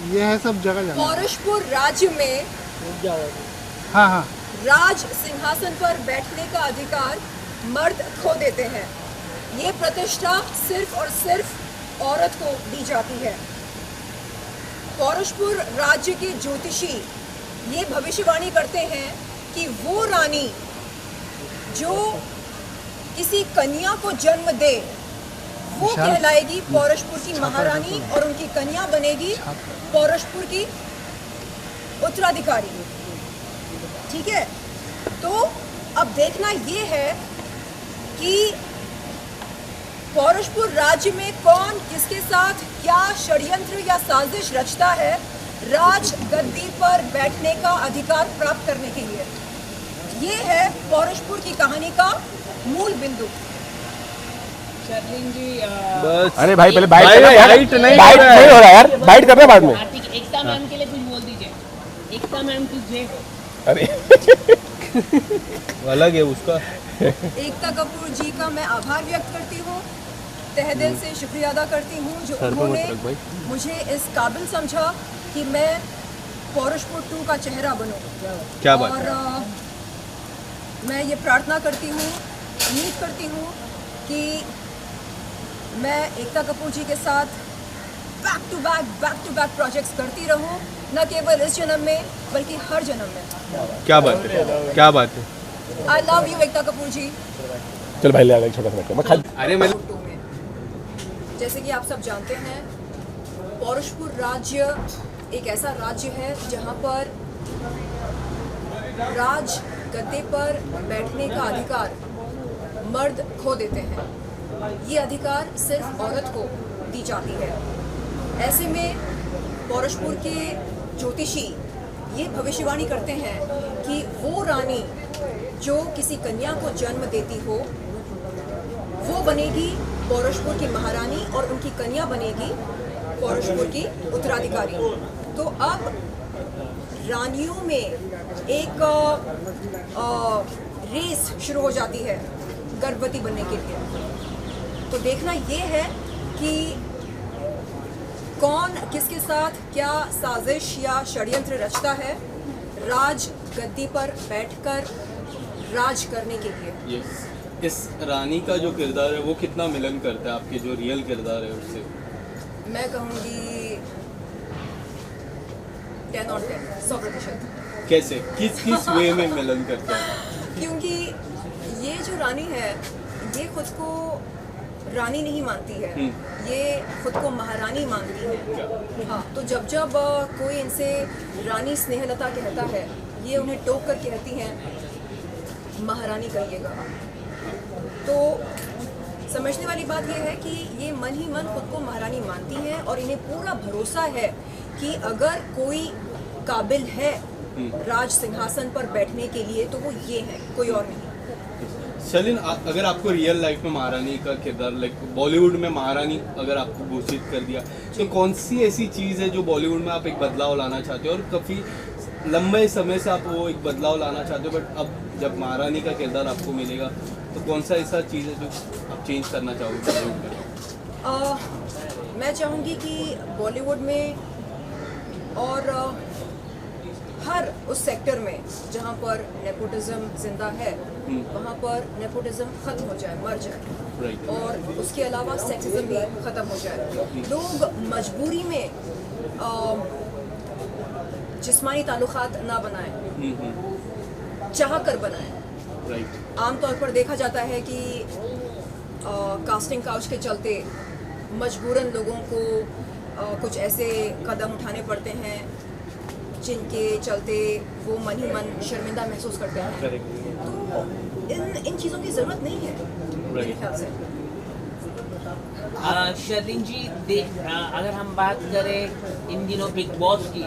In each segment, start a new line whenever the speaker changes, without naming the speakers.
ये है सब जगह जाना।
पौरुषपुर राज्य में
हाँ हाँ।
राज सिंहासन पर बैठने का अधिकार मर्द खो देते हैं। ये प्रतिष्ठा सिर्फ और सिर्फ औरत को दी जाती है। पौरुषपुर राज्य के ज्योतिषी ये भविष्यवाणी करते हैं कि वो रानी जो किसी कन्या को जन्म दे वो कहलाएगी पौरुषपुर की महारानी और उनकी कन्या बनेगी पौरुषपुर की उत्तराधिकारी। ठीक है, तो अब देखना ये है कि पौरुषपुर राज्य में कौन किसके साथ क्या षड्यंत्र या साजिश रचता है राज गद्दी पर बैठने का अधिकार प्राप्त करने के लिए। ये है पौरुषपुर की कहानी का मूल बिंदु।
शर्लिन जी
बस
अरे भाई पहले बाइट करना यार,
बाइट नहीं
बाइट
हो रहा है।
नहीं हो रहा यार, बाइट करना बाद में।
कार्तिक एकता मैम के लिए कुछ बोल दीजिए। एकता मैम की जय हो।
अरे
अलग है उसका।
एकता कपूर जी का मैं आभार व्यक्त करती हूँ, तहे दिल से शुक्रिया अदा करती हूँ जो
सर पे मत
उन्होंने
रख भाई।
मुझे इस काबिल समझा कि मैं पौरुषपुर 2 का चेहरा बनूं।
क्या बात
और
है।
मैं ये प्रार्थना करती हूँ, उम्मीद करती हूँ कि मैं एकता कपूर जी के साथ बैक टू बैक प्रोजेक्ट्स करती रहूँ, न केवल इस जन्म में बल्कि हर जन्म में।
क्या बात है, क्या बात है।
I love you Ekta Kapoor जी।
चल भाई ले आ, एक छोटा सा मैं खा।
अरे मैं
फोटो में जैसे कि आप सब जानते हैं, पौरुषपुर राज्य एक ऐसा राज्य है जहां पर राज गद्दे पर बैठने का अधिकार मर्द खो देते हैं। ये अधिकार सिर्फ औरत को दी जाती है। ऐसे में पौरुषपुर के ज्योतिषी ये भविष्यवाणी करते हैं कि वो रानी जो किसी कन्या को जन्म देती हो वो बनेगी पौरुषपुर की महारानी और उनकी कन्या बनेगी पौरुषपुर की उत्तराधिकारी। तो अब रानियों में एक रेस शुरू हो जाती है गर्भवती बनने के लिए। तो देखना ये है कि कौन किसके साथ क्या साजिश या षड्यंत्र रचता है राज गद्दी पर बैठकर राज करने के लिए।
इस रानी का जो किरदार है वो कितना मिलन करता है आपके जो रियल किरदार है उससे?
मैं कहूँगी 10 और 10, 100%।
कैसे, किस वे में मिलन करता है?
क्योंकि ये जो रानी है ये खुद को रानी नहीं मानती है, ये खुद को महारानी मानती है। हाँ, तो जब जब कोई इनसे रानी स्नेहलता कहता है ये उन्हें टोक कर कहती हैं महारानी कहिएगा। तो समझने वाली बात यह है कि ये मन ही मन खुद को महारानी मानती हैं और इन्हें पूरा भरोसा है कि अगर कोई काबिल है राज सिंहासन पर बैठने के लिए तो वो ये है, कोई और नहीं।
शर्लिन, अगर आपको रियल लाइफ में महारानी का किरदार, लाइक बॉलीवुड में महारानी अगर आपको घोषित कर दिया तो कौन सी ऐसी चीज़ है जो बॉलीवुड में आप एक बदलाव लाना चाहते हो? और काफ़ी लंबे समय से आप वो एक बदलाव लाना चाहते हो, बट अब जब महारानी का किरदार आपको मिलेगा तो कौन सा ऐसा चीज़ है जो आप चेंज करना चाहोगे बॉलीवुड में?
मैं चाहूँगी कि बॉलीवुड में और हर उस सेक्टर में जहाँ पर नेपोटिज्म जिंदा है वहाँ पर नेपोटिज्म खत्म हो जाए, मर जाए। और उसके अलावा सेक्सिज्म भी खत्म हो जाए। लोग मजबूरी में जिस्मानी ताल्लुकात ना बनाएं, चाह कर बनाएं। आमतौर पर देखा जाता है कि कास्टिंग काउच के चलते मजबूरन लोगों को कुछ ऐसे कदम उठाने पड़ते हैं जिनके चलते वो मन ही मन शर्मिंदा महसूस करते हैं। तो इन चीज़ों की ज़रूरत नहीं है मेरे ख्याल से।
शर्लिन जी, अगर हम बात करें इन दिनों बिग बॉस की,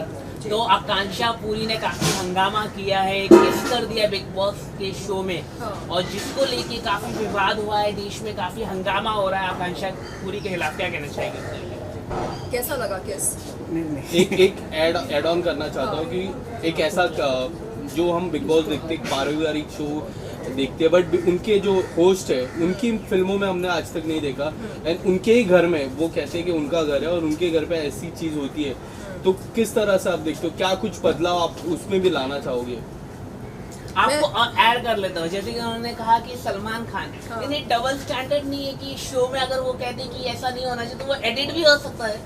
तो आकांक्षा पुरी ने काफी हंगामा किया है, किस कर दिया बिग बॉस के शो में। और जिसको लेके काफी विवाद हुआ है, देश में काफी हंगामा हो रहा है आकांक्षा पुरी के खिलाफ। क्या कहना चाहिए?
कैसा लगा किस?
एक एड ऑन करना चाहता हूँ कि एक ऐसा जो हम बिग बॉस देखते हैं, पारिवारिक शो देखती है, बट उनके जो होस्ट है उनकी फिल्मों में हमने आज तक नहीं देखा। एंड उनके ही घर में वो कहते हैं कि उनका घर है और उनके घर पे ऐसी चीज़ होती है, तो किस तरह से आप देखते हो, क्या कुछ बदलाव आप उसमें भी लाना चाहोगे?
आपको ऐड कर लेता हूँ, जैसे कि उन्होंने कहा कि सलमान खान, लेकिन डबल स्टैंडर्ड नहीं है कि शो में अगर वो कहते हैं कि ऐसा नहीं होना चाहिए तो वो एडिट भी हो सकता है।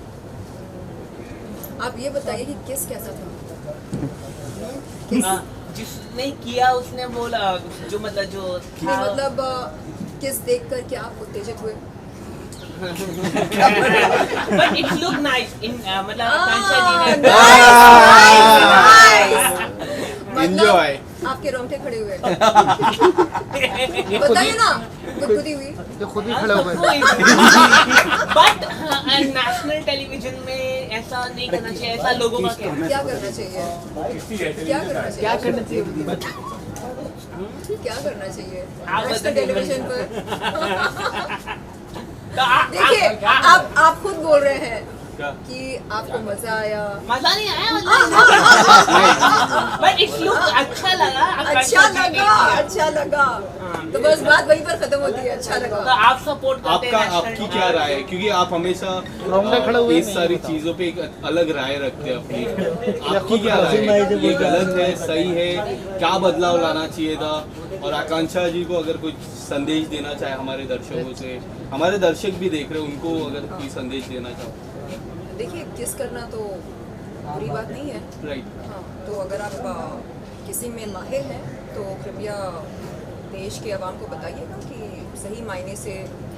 आप ये बताइए कि किस कैसा था?
जिसने किया उसने बोला जो मतलब जो
नहीं,
था
मतलब किस देखकर क्या आप उत्तेजित हुए?
बट इट लुक नाइस इन मतलब आकांक्षा जी ने
Enjoy.
आपके रोंगटे खड़े हुए बताइए ना, गुदगुदी हुई।
तो खुद ही खड़े हो गए।
बट नेशनल टेलीविजन में ऐसा नहीं करना चाहिए, ऐसा लोगों का कहना है।
क्या करना चाहिए? क्या करना चाहिए?
क्या करना चाहिए?
क्या करना चाहिए
आप
नेशनल
बताइए।
टेलीविजन पर?
तो
देखिए, आप खुद बोल रहे हैं
क्या?
कि आपको मजा आया।
मजा नहीं आया मतलब बट इट्स लुक अच्छा लगा।
अच्छा लगा तो बस बात वहीं पर खत्म होती है, अच्छा
तो
लगा।
आप सपोर्ट करते हैं
आपका आपकी क्या राय है, क्योंकि आप हमेशा
रोंगटे खड़े हुए
इस सारी चीजों पे एक अलग राय रखते हैं अपनी, आपकी क्या राय है, ये गलत है, सही है, क्या बदलाव लाना चाहिए था? और आकांक्षा जी को अगर कुछ संदेश देना चाहे हमारे दर्शकों से, हमारे दर्शक भी देख रहे हैं, उनको अगर कोई संदेश देना चाहो।
देखिए, किस करना तो बुरी बात नहीं है।
राइट।
हाँ, तो अगर आप किसी में माहिर हैं तो कृपया देश के अवाम को बताइएगा कि सही मायने से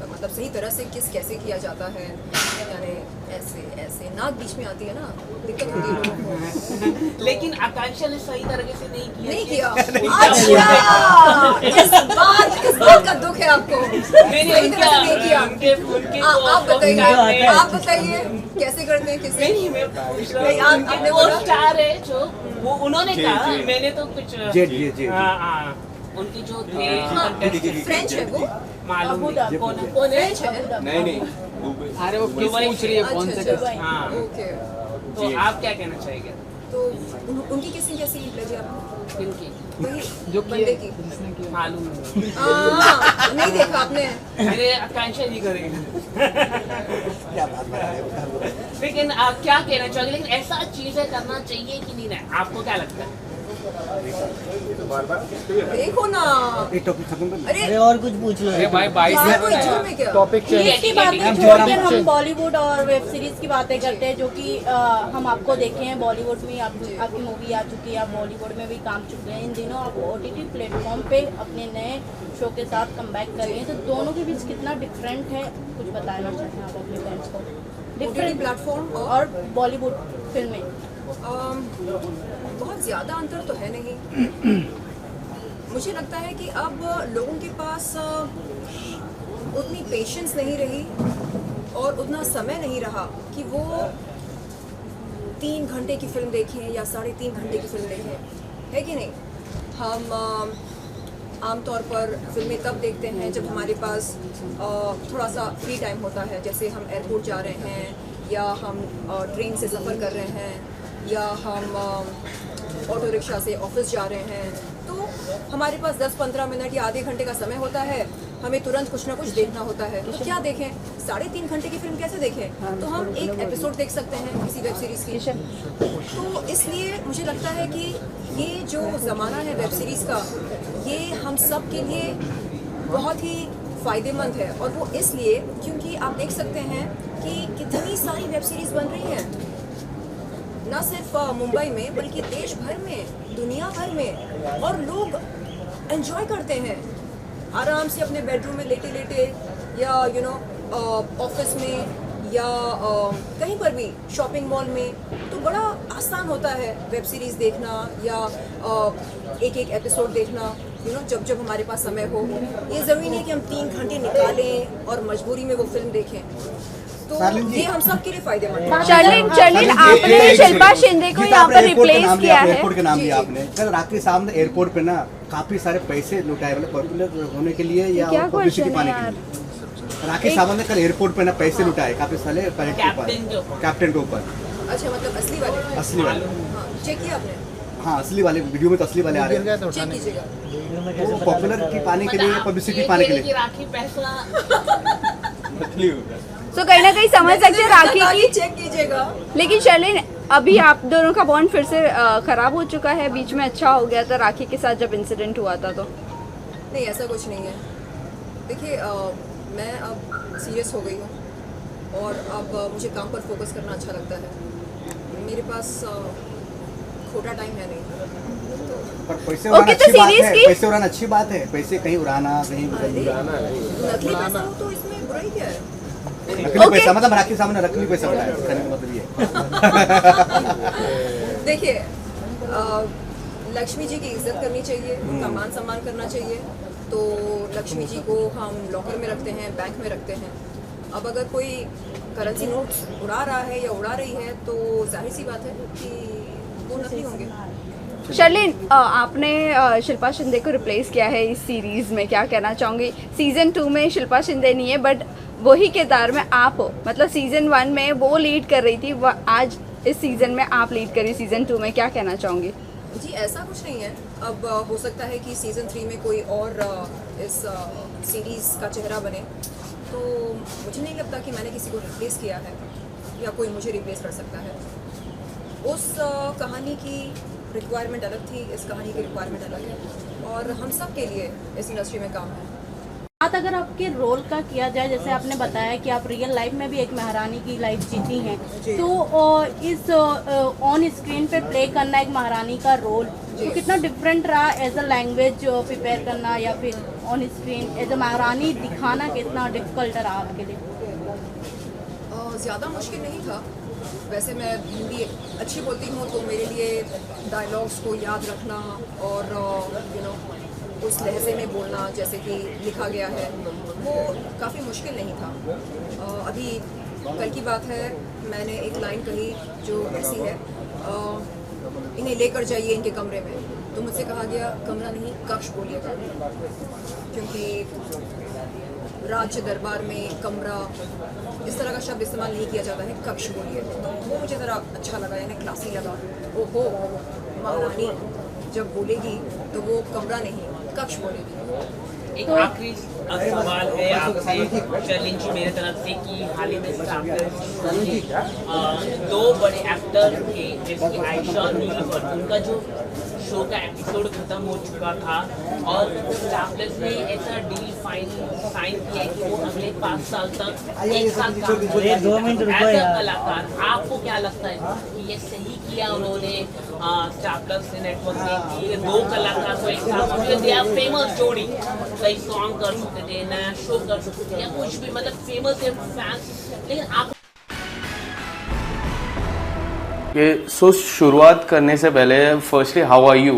मतलब सही तरह से किस कैसे किया जाता है। यानी ऐसे ऐसे नाक बीच में आती है ना, दिक्कत होती है लोगों को।
लेकिन आकांक्षा ने सही तरीके से नहीं किया।
अच्छा, इस बात का दुख है आपको।
नहीं
सही तरह से नहीं किया।
उनके
आप बताइए कैसे करते हैं किसी?
नहीं मैं पूछ रहा
नहीं,
हूँ,
आपने
उनके
बोला?
वो स्टार है जो वो उन्होंने
जी,
कहा,
जी।
मैंने तो कुछ
जी।
हाँ, उनकी जो थे
फ्रेंच है वो?
मालूम नहीं कौन है।
फ्रेंच है?
नहीं
अरे वो किस पूछ रही है कौन से
अच्छा,
हाँ।
ओके।
तो आप क्या कहना चाहेंगे?
तो उनकी किसिंग कैसी लगी आपको?
किनकी?
वही
जो
बंदे की।
मालूम नहीं।
नहीं देखा आपने?
मेरे आकांक्षा जी करेंगे। लेकिन आप क्या कहना चाहोगे, लेकिन ऐसा चीजें करना चाहिए कि नहीं ना, आपको क्या लगता है?
देखो ना, अरे
और कुछ पूछ लो।
अरे भाई 22
क्या कोई झूठ में क्या?
टॉपिक
ठीक है,
चेंज।
की
ठीक है,
बातें
ठीक है।
छोड़कर हम बॉलीवुड और वेब सीरीज की बातें करते हैं, जो कि हम आपको देखे हैं बॉलीवुड में आपकी मूवी आ चुकी है, आप बॉलीवुड में भी काम चुके हैं। इन दिनों आप OTT प्लेटफॉर्म पे अपने नए शो के साथ कमबैक कर रहे हैं, तो दोनों के बीच कितना डिफरेंट है, कुछ बताना चाहते हैं आप अपने फैंस को?
OTT प्लेटफॉर्म
और बॉलीवुड फिल्में
बहुत ज़्यादा अंतर तो है नहीं। मुझे लगता है कि अब लोगों के पास उतनी पेशेंस नहीं रही और उतना समय नहीं रहा कि वो 3 घंटे की फिल्म देखें या 3.5 घंटे की फिल्म देखें, है कि नहीं? हम आमतौर पर फिल्में तब देखते हैं जब हमारे पास थोड़ा सा फ्री टाइम होता है, जैसे हम एयरपोर्ट जा रहे हैं या हम ट्रेन से सफ़र कर रहे हैं या हम ऑटो रिक्शा से ऑफिस जा रहे हैं, तो हमारे पास 10-15 मिनट या आधे घंटे का समय होता है, हमें तुरंत कुछ ना कुछ देखना होता है। तो क्या देखें? 3.5 घंटे की फिल्म कैसे देखें? तो हम एक एपिसोड देख सकते हैं किसी वेब सीरीज़ की। तो इसलिए मुझे लगता है कि ये जो ज़माना है वेब सीरीज़ का, ये हम सब के लिए बहुत ही फ़ायदेमंद है। और वो इसलिए क्योंकि आप देख सकते हैं कि कितनी सारी वेब सीरीज़ बन रही हैं, न सिर्फ मुंबई में बल्कि देश भर में, दुनिया भर में, और लोग एंजॉय करते हैं आराम से अपने बेडरूम में लेटे लेटे या ऑफिस में या कहीं पर भी, शॉपिंग मॉल में। तो बड़ा आसान होता है वेब सीरीज़ देखना या एक एपिसोड देखना, जब हमारे पास समय हो। ये ज़रूरी नहीं कि हम 3 घंटे निकालें और मजबूरी में वो फिल्म देखें। तो ये हम सब के लिए फायदेमंद है।
चलिए आपने शिल्पा शिंदे को यहाँ पर रिप्लेस किया है।
एयरपोर्ट का नाम लिया आपने। कल राकेश साहब ने एयरपोर्ट पे ना काफी सारे पैसे लुटाए, मतलब पॉपुलर होने के लिए या पब्लिसिटी पाने के लिए। राकेश साहब ने कल एयरपोर्ट पे ना पैसे लुटाए काफी सारे कैप्टन के ऊपर।
अच्छा, मतलब असली वाले?
असली वाले?
हाँ, चेक किया आपने?
हाँ, असली वाले वीडियो में तो असली वाले आ रहे हैं।
चेक कीजिएगा।
वो पॉपुलर की पाने के लिए, पब्लिसिटी पाने के लिए।
राखी पैसा
नकली होता है।
तो कहीं ना कहीं समझ सकते हैं राखी की।
चेक कीजिएगा।
लेकिन शर्लिन, अभी आप दोनों का बॉन्ड फिर से खराब हो चुका है, बीच में अच्छा हो गया था राखी के साथ जब इंसिडेंट हुआ था तो।
नहीं, ऐसा कुछ नहीं है। देखिए, मैं अब सीरियस हो गई हूँ और अब मुझे काम पर फोकस करना अच्छा लगता है। मेरे पास खोटा टाइम है नहीं।
पर पैसे उड़ाना
तो
अच्छी बात
सीरीज
है,
की-
पैसे उड़ाना अच्छी बात है, पैसे कहीं उड़ाना, कहीं
नकली पैसा हो तो इसमें बुराई क्या है?
नकली पैसा मतलब राखी के सामने नकली पैसा उड़ाया, कहने का मतलब ये।
देखिए, लक्ष्मी जी की इज्जत करनी चाहिए, उनका मान सम्मान करना चाहिए। तो लक्ष्मी जी को हम लॉकर में रखते हैं, बैंक में रखते हैं। अब अगर कोई करेंसी नोट्स उड़ा रहा है या उड़ा रही है तो जाहिर सी बात है कि वो नकली होंगे।
शर्लिन, आपने शिल्पा शिंदे को रिप्लेस किया है इस सीरीज में, क्या कहना चाहूँगी? सीजन 2 में शिल्पा शिंदे नहीं है बट वही किरदार में आप हो, मतलब सीजन 1 में वो लीड कर रही थी, आज इस सीजन में आप लीड करी सीजन 2 में, क्या कहना चाहूँगी?
जी, ऐसा कुछ नहीं है। अब हो सकता है कि सीजन 3 में कोई और इस सीरीज का चेहरा बने, तो मुझे नहीं लगता कि मैंने किसी को रिप्लेस किया है या कोई मुझे रिप्लेस कर सकता है। उस कहानी की रिक्वायरमेंट अलग थी, इस कहानी की रिक्वायरमेंट अलग है और हम सब के लिए इस इंडस्ट्री में काम है।
बात अगर आपके रोल का किया जाए, जैसे आपने बताया कि आप रियल लाइफ में भी एक महारानी की लाइफ जीती हैं, तो इस ऑन स्क्रीन पे प्ले करना एक महारानी का रोल तो कितना डिफरेंट रहा एज अ लैंग्वेज प्रिपेयर करना या फिर ऑन स्क्रीन एज अ महारानी दिखाना कितना डिफिकल्ट रहा आपके लिए?
ज़्यादा मुश्किल नहीं था। वैसे मैं हिंदी अच्छी बोलती हूँ तो मेरे लिए डायलॉग्स को याद रखना और उस लहजे में बोलना जैसे कि लिखा गया है वो काफ़ी मुश्किल नहीं था। अभी कल की बात है, मैंने एक लाइन कही जो ऐसी है, इन्हें लेकर जाइए इनके कमरे में, तो मुझसे कहा गया कमरा नहीं कक्ष बोलिएगा, क्योंकि राज्य दरबार में कमरा इस तरह का शब्द इस्तेमाल नहीं किया जाता है, कक्ष बोलिए। तो वो मुझे ज़रा अच्छा लगा, यानी क्लासी लगा। ओहो, महारानी जब बोलेगी तो वो कमरा नहीं कक्ष बोलेगी।
एक आखिरी सवाल है आपसे शर्लिन जी मेरे तरफ से कि हाल ही में दो बड़े एक्टर थे जैसे कि आयशा और नीलूफर, उनका जो शो का एपिसोड खत्म हो चुका था और स्टार प्लस ने ऐसा डील साइन किया कि वो अगले 5 साल तक एक साथ काम करेंगे। एज अ कलाकार आपको क्या लगता है कि ये सही किया उन्होंने स्टार प्लस नेटवर्क ने कि दो कलाकार को एक साथ, दे आर फेमस जोड़ी, कई सॉन्ग कर सकते थे, नया शो कर सकते थे या कुछ भी, मतलब फेमस है फैंस, लेकिन आप
सो शुरुआत करने से पहले फर्स्टली हाउ आर यू?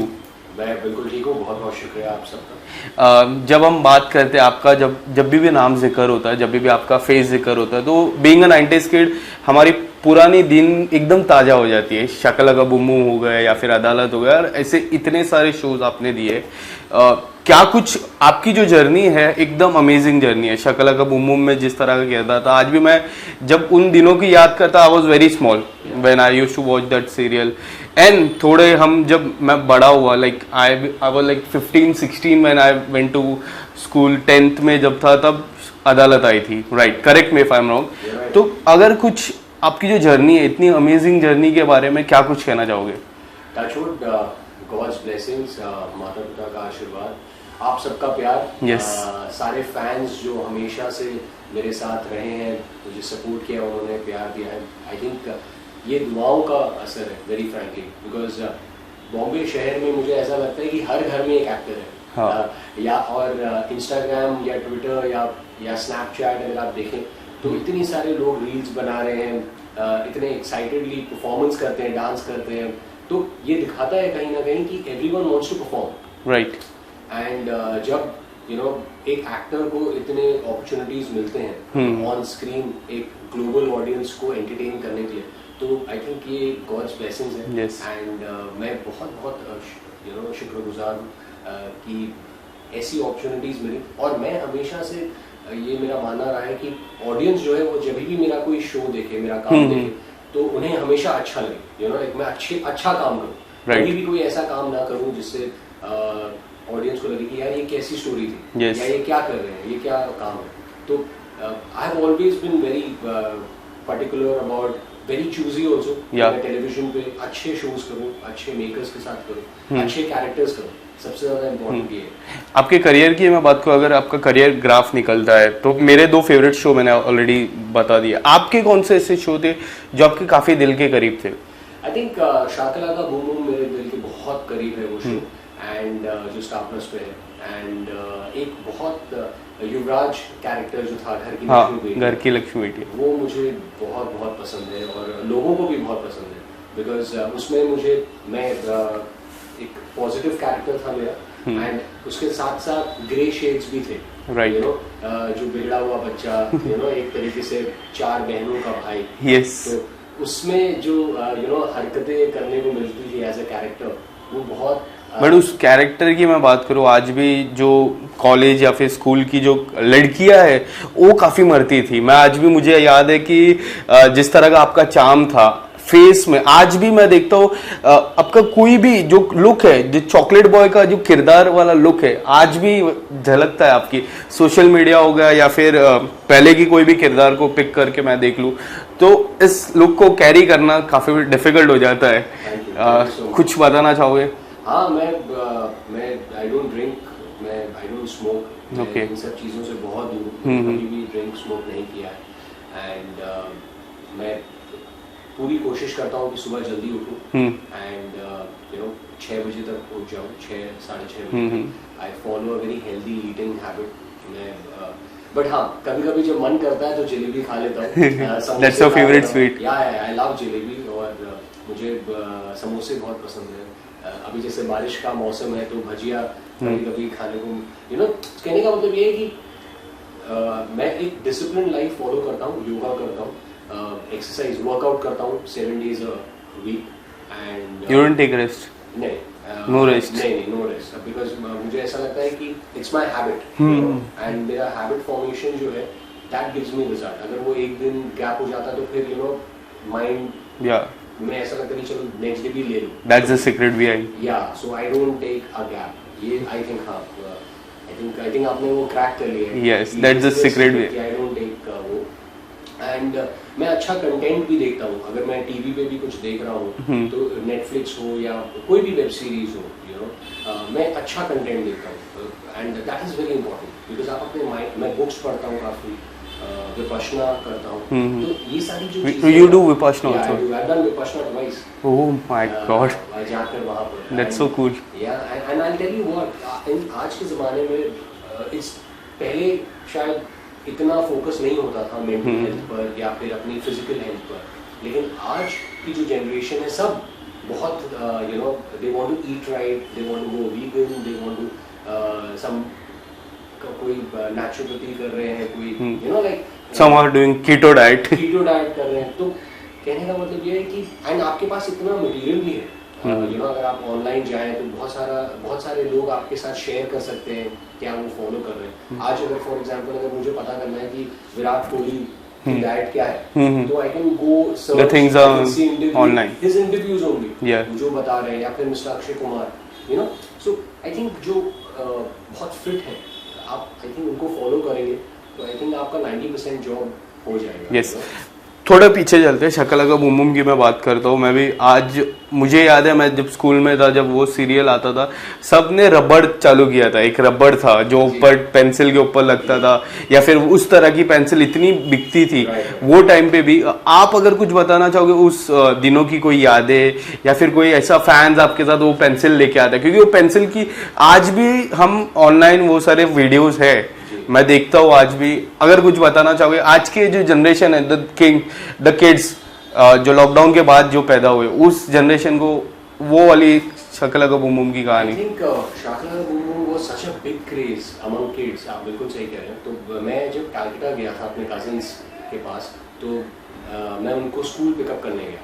मैं बिल्कुल ठीक हूँ, बहुत बहुत शुक्रिया आप सबका।
जब हम बात करते हैं आपका, जब भी नाम जिक्र होता है, जब भी आपका फेस जिक्र होता है, तो बीइंग अ 90s किड हमारी पुरानी दिन एकदम ताज़ा हो जाती है। शकला का बुम्बू हो गया या फिर अदालत हो गया, और ऐसे इतने सारे शोज आपने दिए। क्या कुछ आपकी जो जर्नी है एकदम अमेजिंग जर्नी है। शकला का बुम्बू में जिस तरह का किया था, आज भी मैं जब उन दिनों की याद करता, I was very small when I used to watch that serial. And थोड़े हम जब मैं बड़ा हुआ, like I was like 15-16 when I went to school, 10th में जब था तब अदालत आई थी, right? Correct me if I am wrong. तो अगर कुछ आपकी जो जर्नी है, इतनी अमेजिंग जर्नी के बारे में क्या कुछ कहना चाहोगे?
टचवुड, गॉड्स ब्लेसिंग्स, माता पिता का आशीर्वाद, आप सबका प्यार,
yes.
सारे फैंस जो हमेशा से मेरे साथ रहे हैं, मुझे सपोर्ट किया, उन्होंने प्यार दिया है, आई थिंक ये दुआओं का असर है, वेरी फ्रैंकली, बिकॉज बॉम्बे शहर में मुझे ऐसा लगता है कि हर घर में एक एक्टर है।
हाँ.
या और इंस्टाग्राम या ट्विटर या स्नैपचैट अगर आप देखें तो इतनी सारे लोग रील्स बना रहे हैं, इतने एक्साइटेडली परफॉर्मेंस करते हैं, डांस करते हैं, तो ये दिखाता है कहीं ना कहीं कि everyone wants to perform,
right?
And जब एक एक्टर को इतने अपॉर्चुनिटीज मिलते हैं ऑन स्क्रीन एक ग्लोबल ऑडियंस को एंटरटेन करने के लिए, तो आई थिंक ये गॉड्स ब्लेसिंग्स है। एंड मैं बहुत शुक्रगुजार हूँ कि ऐसी अपॉर्चुनिटीज मिली, और मैं हमेशा से ये मेरा मानना रहा है कि ऑडियंस जो है वो जब भी मेरा कोई शो देखे, मेरा काम देखे, तो उन्हें हमेशा अच्छा लगे, मैं अच्छा काम करूँ, कभी भी कोई ऐसा काम ना करूँ जिससे ऑडियंस को लगे कि यार ये कैसी स्टोरी थी,
Yes.
या ये क्या कर रहे हैं, ये क्या काम है. तो I have always been very particular about, very choosy also. मैं टेलीविजन पे अच्छे शोज करूँ, अच्छे मेकर्स के साथ करूँ, अच्छे कैरेक्टर्स करूँ. सबसे ज़्यादा इम्पोर्टेंट ये है.
आपके करियर की मैं बात करूँ, अगर आपका करियर ग्राफ निकलता है तो मेरे 2 फेवरेट शो मैंने ऑलरेडी बता दिया. आपके कौन से ऐसे शो थे जो आपके काफ़ी दिल के करीब थे?
आई थिंक शाकला का बूम बूम मेरे दिल के बहुत करीब है वो शो. एंड जो स्टार प्लस पे है. एंड एक बहुत युवराज कैरेक्टर जो था घर की लक्ष्मी बेटी,
घर की लक्ष्मी बेटी,
वो मुझे बहुत बहुत पसंद है और लोगों को भी बहुत पसंद है. बिकॉज उसमें मैं एक पॉजिटिव कैरेक्टर था मेरा. एंड उसके साथ साथ ग्रे शेड्स भी थे.
Right.
यू नो जो बिगड़ा हुआ बच्चा, यू नो एक तरीके से 4 बहनों का भाई.
Yes.
तो उसमें जो यू नो हरकतें करने को मिलती थी एज अ कैरेक्टर, वो बहुत.
बट उस कैरेक्टर की मैं बात करूँ, आज भी जो कॉलेज या फिर स्कूल की जो लड़कियां है वो काफ़ी मरती थी. मैं आज भी, मुझे याद है कि जिस तरह का आपका चार्म था फेस में, आज भी मैं देखता हूँ आपका कोई भी जो लुक है, जो चॉकलेट बॉय का जो किरदार वाला लुक है, आज भी झलकता है आपकी. सोशल मीडिया हो गया या फिर पहले की कोई भी किरदार को पिक करके मैं देख लूँ तो इस लुक को कैरी करना काफ़ी डिफिकल्ट हो जाता है. कुछ बताना चाहोगे?
हाँ, मैं आई डोंट ड्रिंक, मैं आई डोंट स्मोक. मैं इन सब चीज़ों से बहुत दूर हूँ. कभी भी ड्रिंक स्मोक नहीं किया है. एंड मैं पूरी कोशिश करता हूँ कि सुबह जल्दी उठूँ. एंड यू नो 6 बजे तक उठ जाऊँ, 6 साढ़े 6 बजे. I follow a very healthy eating habit. मैं बट हाँ, कभी कभी जब मन करता है तो जलेबी खा लेता हूँ.
That's your favorite sweet.
या आई लव जलेबी. और मुझे समोसे बहुत पसंद है. अभी जैसे बारिश का मौसम है तो भजिया कभी कभी खाने को, यू नो. कहने का मतलब ये है कि मैं एक डिसिप्लिन लाइफ फॉलो करता हूँ. योगा करता हूँ, एक्सरसाइज वर्कआउट करता हूँ 7 days a week. And
you don't take rest?
नहीं,
नो रेस्ट?
नहीं, नो रेस्ट. बिकॉज मुझे ऐसा लगता है कि इट्स माई हैबिट. एंड मेरा हैबिट फॉर्मेशन जो है दैट गिव्स मी रिजल्ट. अगर वो एक दिन गैप हो जाता है तो फिर यू नो माइंड मैं ऐसा लगता है कि चलो नेक्स्ट डे भी ले लूं.
That's the secret behind.
Yeah so I don't take a gap. Yeah I think हाँ, आई थिंक आपने वो क्रैक कर लिया है.
Yes, that's the secret way.
I don't take वो. एंड मैं अच्छा कंटेंट भी देखता हूँ. अगर मैं टीवी पे भी कुछ देख रहा हूँ तो नेटफ्लिक्स हो या कोई भी वेब सीरीज हो, यू नो, मैं अच्छा कंटेंट देखता हूँ. And that is very important because आप अपने माइंड. मैं बुक्स पढ़ता हूँ काफी, विपश्यना करता हूँ. तो ये सारी जो चीजें,
you do Vipassana also?
I done Vipassana twice.
Oh my God,
जाकर वहाँ पर.
That's so cool.
Yeah and I tell you what, आज के ज़माने में इस पहले शायद इतना फोकस नहीं होता था मेंटल हेल्थ पर या फिर अपनी फिजिकल हेल्थ पर. लेकिन आज की जो जनरेशन है सब बहुत you know they want to eat right, they want to go vegan, they want to some कोई नेचुरोपैथी कर रहे हैं, कोई you know like
some are doing keto diet
कर रहे हैं. तो कहने का मतलब ये है कि एंड आपके पास इतना मटेरियल भी है. यू नो अगर आप ऑनलाइन जाएं तो बहुत सारे लोग आपके साथ शेयर कर सकते हैं क्या वो फॉलो कर रहे हैं. आज अगर फॉर एग्जांपल अगर मुझे पता करना है कि विराट कोहली की डाइट क्या है तो I can go search
online
his interviews only जो बता रहे हैं, या फिर mister Akshay Kumar, you know. So I think जो बहुत फिट है आप, आई थिंक उनको फॉलो करेंगे तो आई थिंक आपका 90% जॉब हो जाएगा.
यस. थोड़ा पीछे चलते हैं. शकला का बूम बूम की मैं बात करता हूँ. मैं भी आज मुझे याद है मैं जब स्कूल में था, जब वो सीरियल आता था, सबने रबड़ चालू किया था. एक रबड़ था जो ऊपर पेंसिल के ऊपर लगता था, या फिर उस तरह की पेंसिल इतनी बिकती थी वो टाइम पे भी. आप अगर कुछ बताना चाहोगे उस दिनों की कोई यादें, या फिर कोई ऐसा फैंस आपके साथ वो पेंसिल लेके आता है? क्योंकि वो पेंसिल की आज भी हम ऑनलाइन वो सारे वीडियोज है मैं देखता हूँ आज भी. अगर कुछ बताना चाहोगे आज के जो जनरेशन है, द किड्स जो लॉकडाउन के बाद जो पैदा हुए, उस जनरेशन को वो वाली शकला का बूम बूम की कहानी?
आई थिंक शकला का boom boom was such a big craze among kids. आप बिल्कुल सही कह रहे हैं. तो मैं जब कलकत्ता गया था अपने कजिन्स के पास, तो मैं उनको स्कूल पिकअप करने गया.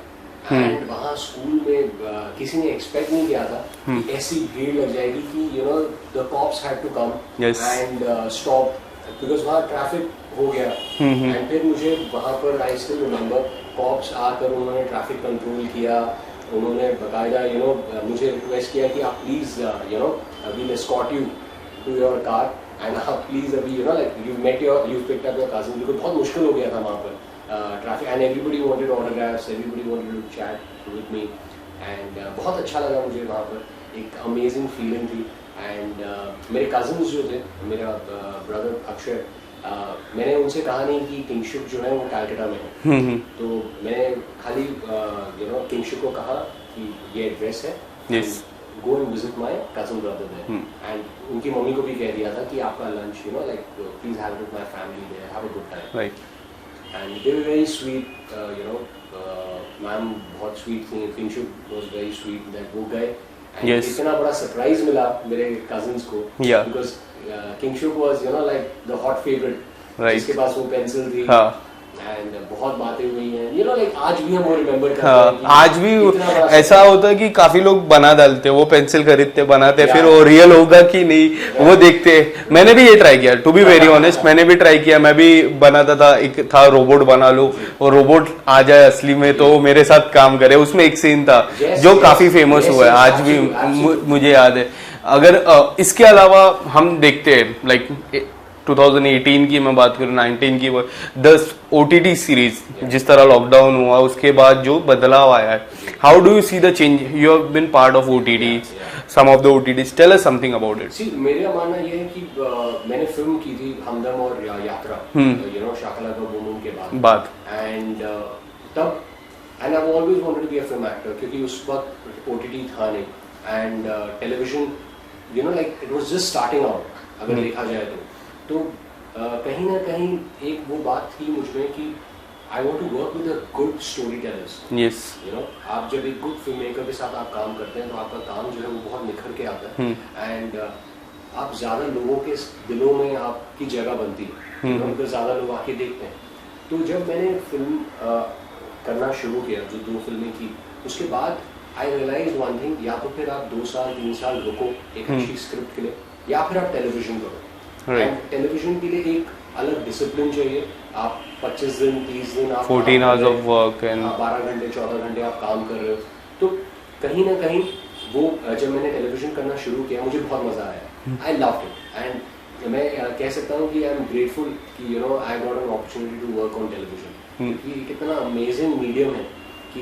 एंड वहाँ स्कूल में किसी ने एक्सपेक्ट नहीं किया था कि ऐसी भीड़ लग जाएगी कि you know the cops had to come and stop because वहाँ ट्रैफिक हो गया. एंड फिर मुझे वहाँ पर आई स्टिल रिमेंबर कॉप्स आकर उन्होंने ट्रैफिक कंट्रोल किया. उन्होंने बाकायदा यू नो मुझे रिक्वेस्ट किया कि आप please you know we'll escort you to your car and please अभी you picked up your cousin because बहुत मुश्किल हो गया था वहाँ पर traffic and everybody wanted autographs, everybody wanted to chat with me and बहुत अच्छा लगा मुझे वहाँ पर एक amazing feeling थी and मेरे cousins जो थे मेरा brother अक्षय मैंने उनसे कहा नहीं कि किंगशुक जो है वो कैलकाटा में है तो मैंने खाली किंगशुक को कहा कि ये एड्रेस है
yes.
Go and visit my cousin brother there and उनकी मम्मी को भी कह दिया था कि आपका lunch please have with my family there have a good time
right
and they were very sweet ma'am बहुत स्वीट थी Kingshuk was very sweet that वो गए
Yes.
इतना बड़ा सरप्राइज मिला मेरे कजिन्स को
Yeah.
Because Kingshuk was the hot favourite
Right.
जिसके पास वो पेंसिल थी
हाँ
एंड बहुत बातें हुई हैं आज भी हम वो रिमेंबर करते हैं कि
आज भी
इतना बड़ा
ऐसा होता है कि काफी लोग बना डालते हैं वो पेंसिल खरीदते बनाते फिर वो रियल होगा कि नहीं वो देखते मैंने भी ये ट्राई किया टू बी वेरी ऑनेस्ट मैंने भी ट्राई किया मैं भी बनाता था एक था रोबोट बना लो और रोबोट आ जाए असली में तो मेरे साथ काम करे उसमें एक सीन था जो काफी फेमस हुआ है आज भी मुझे याद है अगर इसके अलावा हम देखते हैं लाइक 2018 की मैं बात करूँ 19 की 10 OTT सीरीज जिस तरह लॉकडाउन हुआ उसके बाद जो बदलाव आया है how do you see the change you have been part of OTT some of the OTTs tell us something about it
see मेरा मानना ये है कि मैंने फिल्म की थी हमदम और यात्रा शाकला का बूम के बाद एंड तब and I always wanted to be a film actor क्योंकि उस वक्त OTT था नहीं and television it was just starting out अगर देखा जाए तो कहीं ना कहीं एक वो बात थी मुझमें कि I want to work with a good story tellers
yes
आप जब एक गुड फिल्म मेकर के साथ आप काम करते हैं तो आपका काम जो है वो बहुत निखर के आता है एंड आप ज्यादा लोगों के दिलों में आपकी जगह बनती है उनको ज्यादा लोग आके देखते हैं तो जब मैंने फिल्म करना शुरू किया जो 2 फिल्में की उसके बाद आई रियलाइज वन थिंग या तो फिर आप 2 साल 3 साल रुको एक अच्छी स्क्रिप्ट के लिए या फिर आप टेलीविजन करो एंड टेलीविजन के लिए एक अलग डिसिप्लिन चाहिए आप 25 दिन 30 दिन आप
14 hours of work and
12 घंटे 14 घंटे आप काम कर रहे हो तो कहीं ना कहीं वो जब मैंने टेलीविजन करना शुरू किया मुझे बहुत मजा आया आई लव्ड इट एंड मैं कह सकता हूँ कि आई एम ग्रेटफुल कि I got an opportunity to work on television क्योंकि कितना अमेजिंग मीडियम है कि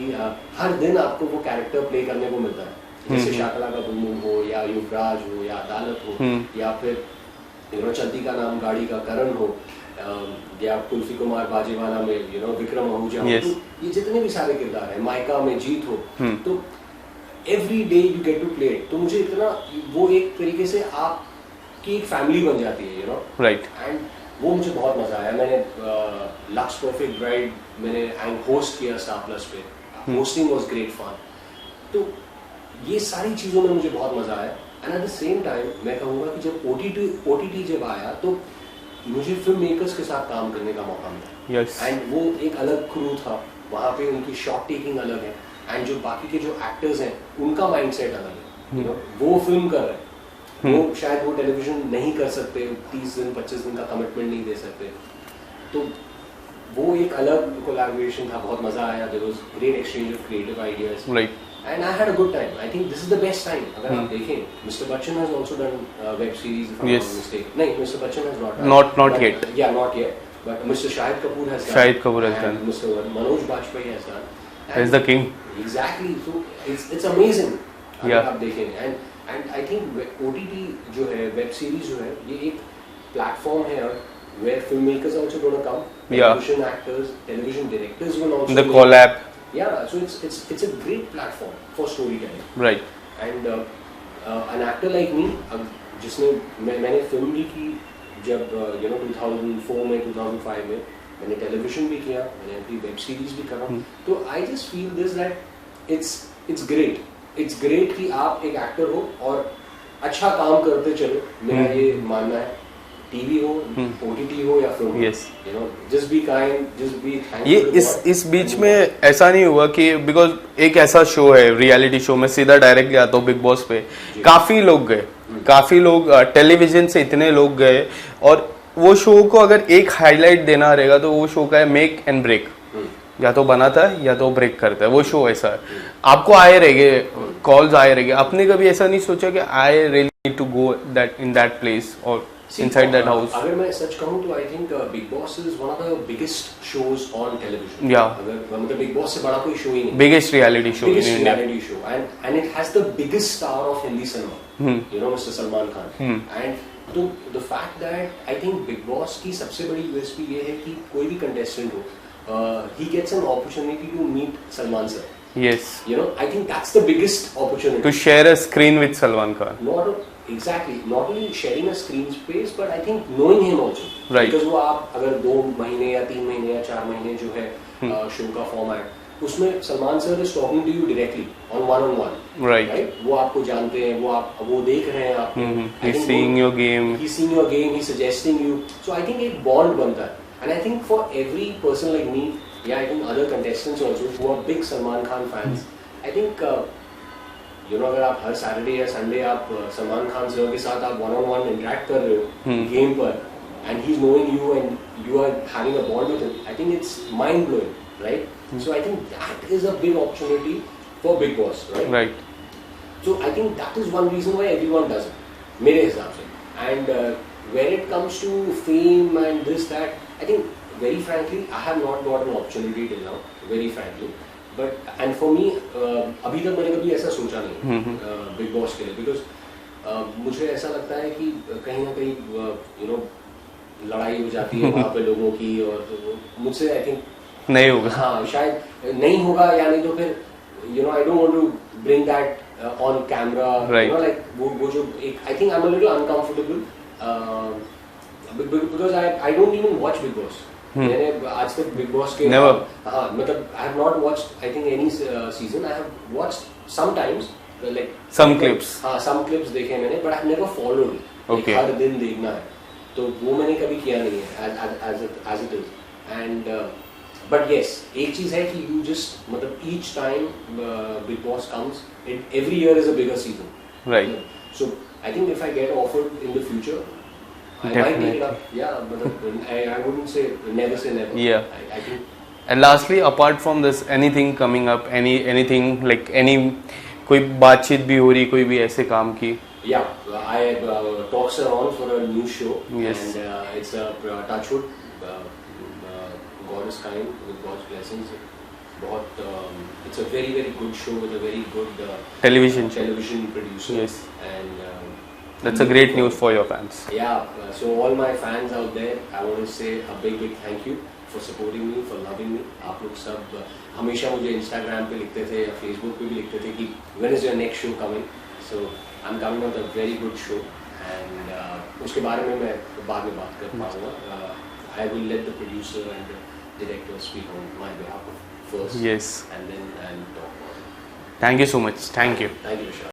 हर दिन आपको वो कैरेक्टर प्ले करने को मिलता है जैसे शाकला का बूम हो या युवराज हो या अदालत हो या फिर चलती का नाम गाड़ी का करण हो या कुल्फी कुमार बाजीवाला में विक्रम आहूजा हो तो ये जितने भी सारे किरदार हैं माइका में जीत हो तो every day you get to play तो मुझे इतना वो एक तरीके से आपकी एक फैमिली बन जाती है
राइट
एंड वो मुझे बहुत मजा आया मैंने लक्स परफेक्ट ब्राइड मैंने होस्ट किया स्टार प्लस पे होस्टिंग वाज ग्रेट फन तो ये सारी चीजों में मुझे बहुत मजा आया and at the same time मैं कहूँगा कि जब OTT जब आया तो मुझे फिल्म मेकर्स के साथ काम करने का मौका मिला एंड वो एक अलग क्रू था वहाँ पे उनकी शॉट टेकिंग अलग है एंड जो बाकी के जो एक्टर्स हैं उनका माइंडसेट अलग है वो फिल्म कर रहे हैं वो शायद वो टेलीविजन नहीं कर सकते 30 दिन 25 दिन का कमिटमेंट नहीं दे सकते तो वो एक अलग कोलैबोरेशन था बहुत मजा आया there was great exchange of creative ideas
right
and I had a good time. I think this is the best time. अगर आप देखें, Mr. Bachchan has also done web series if I'm not mistaken. नहीं, Mr. Bachchan has not done.
Not yet.
Yeah, not yet. But Mr. Shahid Kapoor has done.
Shahid Kapoor has done.
Mr. Manoj Bajpayee has done.
He's the king.
Exactly. So it's amazing. अगर
Yeah.
आप देखें and I think OTT जो है web series जो है ये एक platform है where filmmakers are also going to come. Television actors, television directors will also.
The collab.
Yeah, so it's a great platform for storytelling.
Right.
And an actor like me, जिसने मैंने film भी की जब 2004 में 2005 में मैंने television भी किया मैंने अपनी वेब सीरीज भी करा तो I just feel this that it's great कि आप एक एक्टर हो और अच्छा काम करते चलो मेरा ये मानना है टीवी हो OTT हो या film just be kind just be
ये इस बीच में ऐसा नहीं हुआ कि बिकॉज एक ऐसा शो है रियलिटी शो में सीधा डायरेक्ट आता हूँ बिग बॉस पे काफी लोग टेलीविजन से इतने लोग गए और वो शो को अगर एक हाईलाइट देना रहेगा तो वो शो का है मेक एंड ब्रेक या तो बनाता है या तो ब्रेक करता है, वो शो ऐसा है। आपको आए रहेंगे कॉल्स, आए रहेंगे, आपने कभी ऐसा नहीं सोचा कि I really need to go that in that place और inside that house?
अगर मैं सच कहूँ तो I think big Boss is one of the biggest shows on television.
या
अगर मतलब बिग बॉस से बड़ा कोई शो ही नहीं,
biggest reality show
biggest reality show, and it has the biggest star of Hindi cinema, you know mister Salman Khan. And to the fact that I think big Boss की सबसे बड़ी यूएसपी ये है कि कोई भी कंटेस्टेंट हो, he gets an opportunity to meet Salman sir.
Yes.
You know, I think that's the biggest opportunity.
To share a screen with Salman Khan.
Exactly. Not only sharing a screen space, but I think knowing him also.
Right.
Because वो आप अगर 2 महीने या 3 महीने या 4 महीने जो है शो का फॉर्मेट, उसमें Salman sir is talking to you directly on one-on-one.
Right.
वो आपको जानते हैं, वो देख रहे हैं आपको.
He's seeing your game.
He's seeing your game. He's suggesting you. So I think एक bond बनता है. And I think for every person like me, yeah, I think other contestants also who are big Salman Khan fans, I think you know, अगर आप हर Saturday या Sunday आप Salman Khan sir के साथ आप one-on-one interact कर रहे हो गेम पर, and he's knowing you and you are having a bond with him, I think it's mind blowing, right? So I think that is a big opportunity for Big Boss, right?
Right.
So I think that is one reason why everyone does it, मेरे हिसाब से. And when it comes to fame and this that, I think very frankly, I have not got an opportunity till now. Very frankly, but and for me, अभी तक मैंने कभी ऐसा सोचा नहीं बिग बॉस के लिए, बिकॉज मुझे ऐसा लगता है कि कहीं ना कहीं यू नो लड़ाई हो जाती है वहाँ पे लोगों की, और मुझसे आई थिंक
नहीं होगा।
हाँ, शायद नहीं होगा, या नहीं तो फिर you know I don't want to bring that on camera, you know like वो जो एक I think I am a little uncomfortable because I don't even watch Bigg Boss. मैंने आज तक बिग बॉस के हाँ मतलब I have not watched I think any season, I have watched sometimes like
some clips,
हाँ some clips देखे मैंने, but I have never followed.
Okay,
हर दिन देखना है तो वो मैंने कभी किया नहीं है as it is. And but yes, एक चीज है कि यू जस्ट मतलब each time Bigg Boss comes, every year is a bigger season,
right?
So I think if I get offered in the future, I might take it up. Yeah, but I wouldn't say never say never.
Yeah.
I think.
And lastly, apart from this, anything coming up? Anything like any कोई बातचीत भी हो रही, कोई भी ऐसे काम की?
Yeah, I talks are on for a new show.
Yes.
And it's a Touchwood. God is kind with God's blessings. बहुत it's a very very good show with a very good television producer.
Yes.
And
that's a great news for your fans.
Yeah, so all my fans out there, I want to say a big thank you for supporting me, for loving me. आप लोग सब हमेशा मुझे Instagram पे लिखते थे या Facebook पे भी लिखते थे कि when is your next show coming? So I'm coming out with a very good show, and उसके बारे में मैं बाद में बात कर पाऊँगा. I will let the producer and the director speak on my behalf first.
Yes.
And then I'll talk about it.
Thank you so much. Thank you.
Thank you, Vishal.